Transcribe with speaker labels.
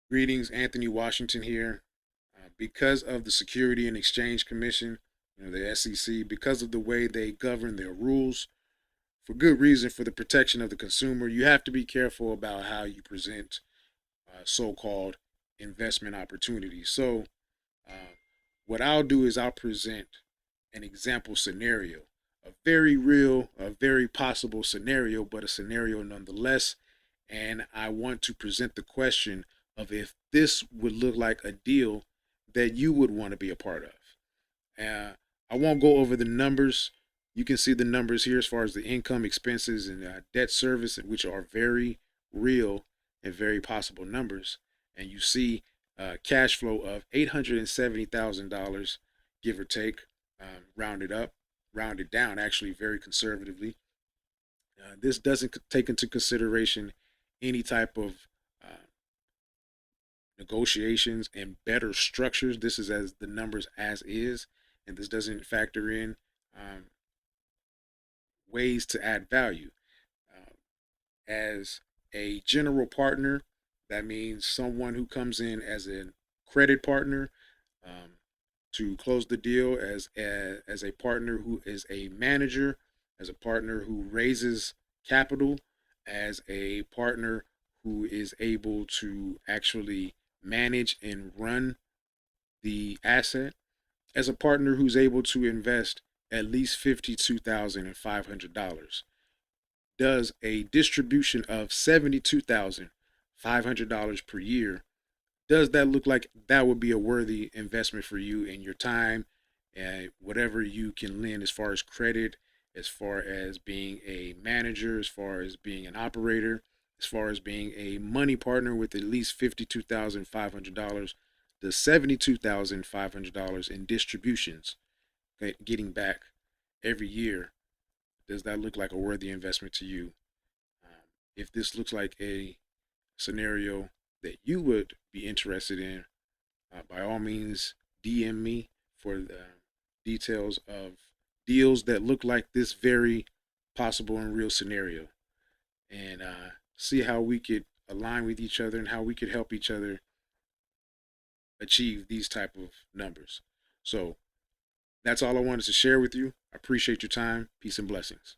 Speaker 1: Greetings, Anthony Washington here. Because of the Security and Exchange Commission, the SEC, because of the way they govern their rules, for good reason, for the protection of the consumer, you have to be careful about how you present so-called investment opportunities. So, uh, what I'll do is I'll present an example scenario, a very real, a very possible scenario, but a scenario nonetheless. And I want to present the question of if this would look like a deal that you would want to be a part of. I won't go over the numbers. You can see the numbers here as far as the income, expenses, and debt service, which are very real and very possible numbers. And you see cash flow of $870,000, give or take, rounded up, rounded down, actually very conservatively. This doesn't take into consideration any type of negotiations and better structures. This is as the numbers as is, and this doesn't factor in um, ways to add value. As a general partner, that means someone who comes in as a credit partner um, to close the deal, as a partner who is a manager, as a partner who raises capital, as a partner who is able to actually manage and run the asset, as a partner who's able to invest at least $52,500, does a distribution of $72,500 per year. Does that look like that would be a worthy investment for you in your time and whatever you can lend as far as credit, as far as being a manager, as far as being an operator, as far as being a money partner with at least $52,500, the $72,500 in distributions, okay, getting back every year? Does that look like a worthy investment to you? If this looks like a scenario that you would be interested in, by all means, DM me for the details of deals that look like this very possible and real scenario, and see how we could align with each other and how we could help each other achieve these type of numbers. So that's all I wanted to share with you. I appreciate your time. Peace and blessings.